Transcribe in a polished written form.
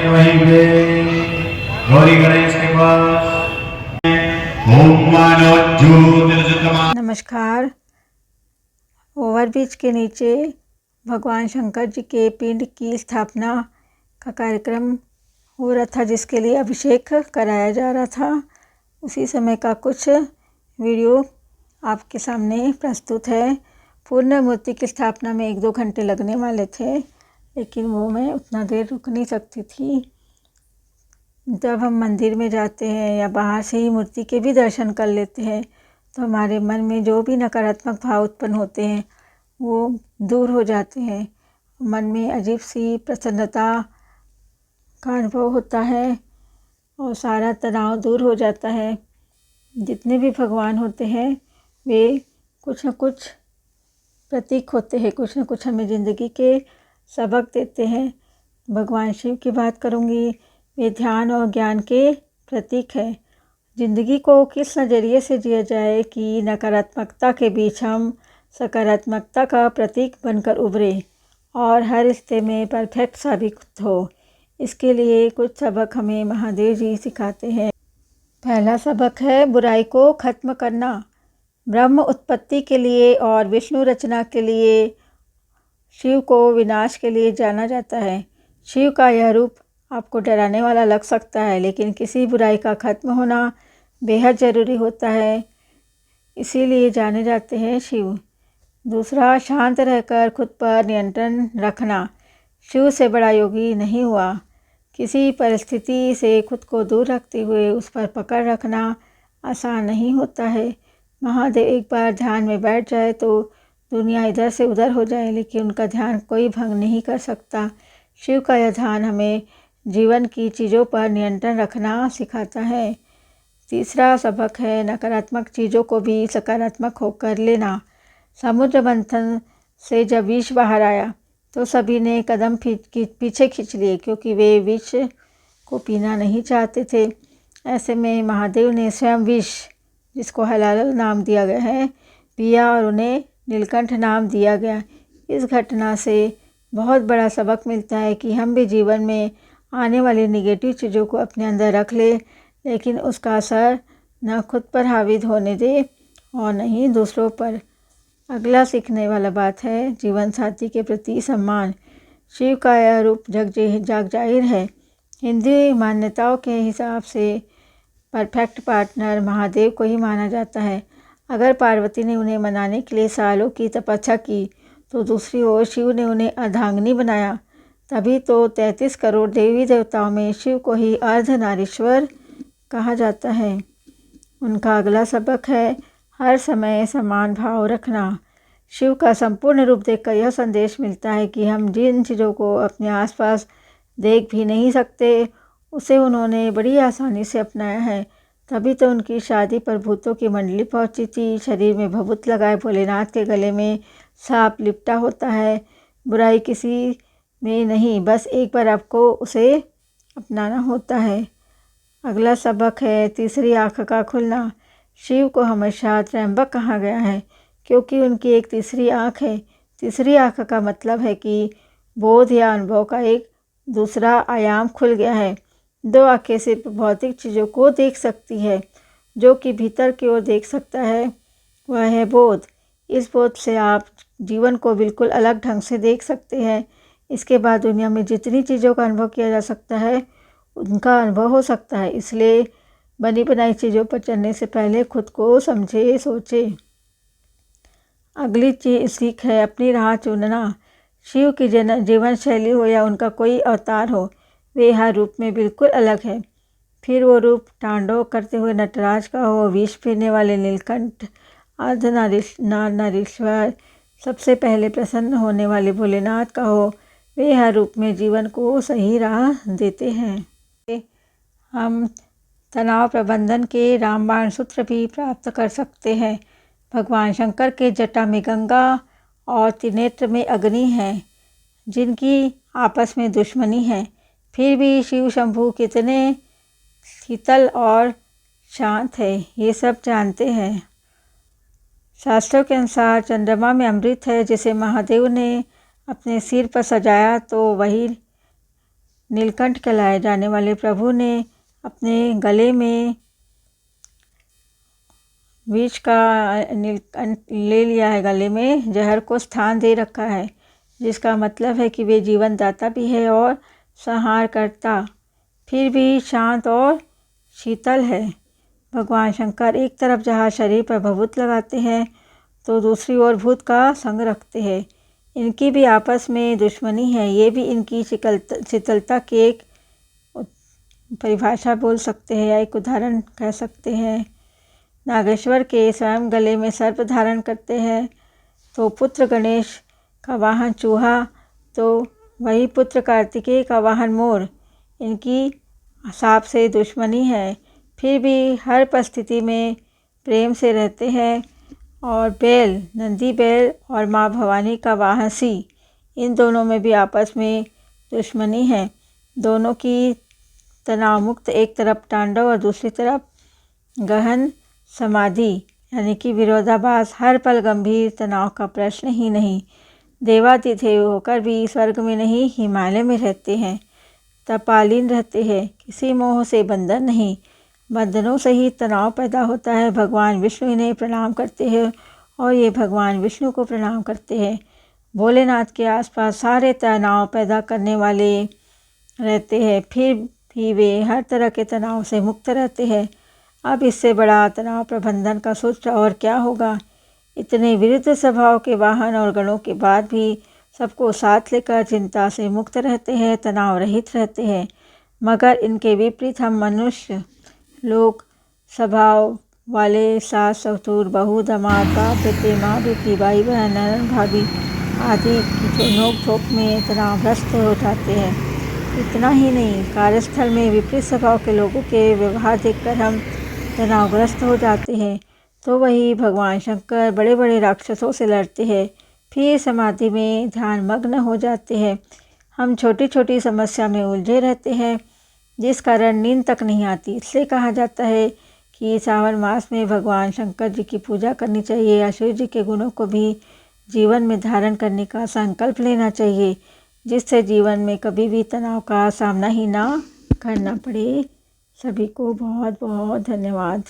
वहीं पे गौरी गणेश के पास ओम मानो ज्योतिर्गतमा। नमस्कार। ओवरब्रिज के नीचे भगवान शंकर जी के पिंड की स्थापना का कार्यक्रम हो रहा था, जिसके लिए अभिषेक कराया जा रहा था। उसी समय का कुछ वीडियो आपके सामने प्रस्तुत है। पूर्ण मूर्ति की स्थापना में 1-2 घंटे लगने वाले थे, लेकिन वो मैं उतना देर रुक नहीं सकती थी। जब हम मंदिर में जाते हैं या बाहर से ही मूर्ति के भी दर्शन कर लेते हैं तो हमारे मन में जो भी नकारात्मक भाव उत्पन्न होते हैं वो दूर हो जाते हैं। मन में अजीब सी प्रसन्नता का अनुभव होता है और सारा तनाव दूर हो जाता है। जितने भी भगवान होते हैं वे कुछ न कुछ प्रतीक होते हैं, कुछ न कुछ हमें ज़िंदगी के सबक देते हैं। भगवान शिव की बात करूँगी, वे ध्यान और ज्ञान के प्रतीक है। ज़िंदगी को किस नज़रिए से जिया जाए कि नकारात्मकता के बीच हम सकारात्मकता का प्रतीक बनकर उभरे और हर रिश्ते में परफेक्ट साबित हो। इसके लिए कुछ सबक हमें महादेव जी सिखाते हैं। पहला सबक है बुराई को खत्म करना। ब्रह्म उत्पत्ति के लिए और विष्णु रचना के लिए, शिव को विनाश के लिए जाना जाता है। शिव का यह रूप आपको डराने वाला लग सकता है, लेकिन किसी बुराई का खत्म होना बेहद ज़रूरी होता है, इसीलिए जाने जाते हैं शिव। दूसरा, शांत रहकर खुद पर नियंत्रण रखना। शिव से बड़ा योगी नहीं हुआ। किसी परिस्थिति से खुद को दूर रखते हुए उस पर पकड़ रखना आसान नहीं होता है। महादेव एक बार ध्यान में बैठ जाए तो दुनिया इधर से उधर हो जाए, लेकिन उनका ध्यान कोई भंग नहीं कर सकता। शिव का यह ध्यान हमें जीवन की चीज़ों पर नियंत्रण रखना सिखाता है। तीसरा सबक है नकारात्मक चीज़ों को भी सकारात्मक होकर लेना। समुद्र मंथन से जब विष बाहर आया तो सभी ने कदम पीछे खींच लिए, क्योंकि वे विष को पीना नहीं चाहते थे। ऐसे में महादेव ने स्वयं विष, जिसको हलाल नाम दिया गया है, पिया और उन्हें नीलकंठ नाम दिया गया। इस घटना से बहुत बड़ा सबक मिलता है कि हम भी जीवन में आने वाली निगेटिव चीज़ों को अपने अंदर रख ले, लेकिन उसका असर न खुद पर हावी होने दे और न ही दूसरों पर। अगला सीखने वाला बात है जीवन साथी के प्रति सम्मान। शिव का यह रूप जग जाहिर है। हिंदू मान्यताओं के हिसाब से परफेक्ट पार्टनर महादेव को ही माना जाता है। अगर पार्वती ने उन्हें मनाने के लिए सालों की तपस्या की तो दूसरी ओर शिव ने उन्हें अर्धांगिनी बनाया। तभी तो 33 करोड़ देवी देवताओं में शिव को ही अर्धनारीश्वर कहा जाता है। उनका अगला सबक है हर समय समान भाव रखना। शिव का संपूर्ण रूप देखकर यह संदेश मिलता है कि हम जिन चीज़ों को अपने आसपास देख भी नहीं सकते, उसे उन्होंने बड़ी आसानी से अपनाया है। तभी तो उनकी शादी पर भूतों की मंडली पहुंची थी। शरीर में भभूत लगाए भोलेनाथ के गले में सांप लिपटा होता है। बुराई किसी में नहीं, बस एक बार आपको उसे अपनाना होता है। अगला सबक है तीसरी आँख का खुलना। शिव को हमेशा त्रयंबक कहा गया है, क्योंकि उनकी एक तीसरी आँख है। तीसरी आँख का मतलब है कि बोध या अनुभव का एक दूसरा आयाम खुल गया है। 2 आँखें सिर्फ भौतिक चीज़ों को देख सकती है, जो कि भीतर की ओर देख सकता है वह है बोध। इस बोध से आप जीवन को बिल्कुल अलग ढंग से देख सकते हैं। इसके बाद दुनिया में जितनी चीज़ों का अनुभव किया जा सकता है उनका अनुभव हो सकता है। इसलिए बनी बनाई चीज़ों पर चलने से पहले खुद को समझे सोचे। अगली सीख है अपनी राह चुनना। शिव की जीवन शैली हो या उनका कोई अवतार हो, वे हर रूप में बिल्कुल अलग है। फिर वो रूप तांडव करते हुए नटराज का हो, विष पीने वाले नीलकंठ, अर्धनारीश्वर, सबसे पहले प्रसन्न होने वाले भोलेनाथ का हो, वे हर रूप में जीवन को सही राह देते हैं। हम तनाव प्रबंधन के रामबाण सूत्र भी प्राप्त कर सकते हैं। भगवान शंकर के जटा में गंगा और त्रिनेत्र में अग्नि है, जिनकी आपस में दुश्मनी है। फिर भी शिव शंभू कितने शीतल और शांत है, ये सब जानते हैं। शास्त्रों के अनुसार चंद्रमा में अमृत है, जिसे महादेव ने अपने सिर पर सजाया तो वही नीलकंठ कहलाए जाने वाले प्रभु ने अपने गले में विष का ले लिया है, गले में जहर को स्थान दे रखा है, जिसका मतलब है कि वे जीवन दाता भी है और संहार करता, फिर भी शांत और शीतल है। भगवान शंकर एक तरफ जहाँ शरीर पर भभूत लगाते हैं तो दूसरी ओर भूत का संग रखते हैं। इनकी भी आपस में दुश्मनी है। ये भी इनकी शीतलता की एक परिभाषा बोल सकते हैं या एक उदाहरण कह सकते हैं। नागेश्वर के स्वयं गले में सर्प धारण करते हैं तो पुत्र गणेश का वाहन चूहा, तो वही पुत्र कार्तिकेय का वाहन मोर। इनकी सांप से दुश्मनी है, फिर भी हर परिस्थिति में प्रेम से रहते हैं। और बैल, नंदी बैल और माँ भवानी का वाहन सिंह, इन दोनों में भी आपस में दुश्मनी है। दोनों की तनाव मुक्त, एक तरफ तांडव और दूसरी तरफ गहन समाधि, यानी कि विरोधाभास, हर पल गंभीर तनाव का प्रश्न ही नहीं। देवातिदेव होकर भी स्वर्ग में नहीं, हिमालय में रहते हैं, तपालीन रहते हैं, किसी मोह से बंधन नहीं। बंधनों से ही तनाव पैदा होता है। भगवान विष्णु इन्हें प्रणाम करते हैं और ये भगवान विष्णु को प्रणाम करते हैं। भोलेनाथ के आसपास सारे तनाव पैदा करने वाले रहते हैं, फिर भी वे हर तरह के तनाव से मुक्त रहते हैं। अब इससे बड़ा तनाव प्रबंधन का सूत्र और क्या होगा। इतने विरुद्ध स्वभाव के वाहन और गणों के बाद भी सबको साथ लेकर चिंता से मुक्त रहते हैं, तनाव रहित रहते हैं। मगर इनके विपरीत हम मनुष्य लोग स्वभाव वाले सास, ससुर, बहू, दामाद, बाप, बेटे, माँ, बेटी, भाई बहन, ननद, भाभी आदि की नोक झोंक में तनावग्रस्त हो जाते हैं। इतना ही नहीं, कार्यस्थल में विपरीत स्वभाव के लोगों के व्यवहार देखकर हम तनावग्रस्त हो जाते हैं। तो वही भगवान शंकर बड़े बड़े राक्षसों से लड़ते हैं, फिर समाधि में ध्यान मग्न हो जाते हैं। हम छोटी छोटी समस्या में उलझे रहते हैं, जिस कारण नींद तक नहीं आती। इसलिए कहा जाता है कि सावन मास में भगवान शंकर जी की पूजा करनी चाहिए या शिव जी के गुणों को भी जीवन में धारण करने का संकल्प लेना चाहिए, जिससे जीवन में कभी भी तनाव का सामना ही ना करना पड़े। सभी को बहुत बहुत धन्यवाद।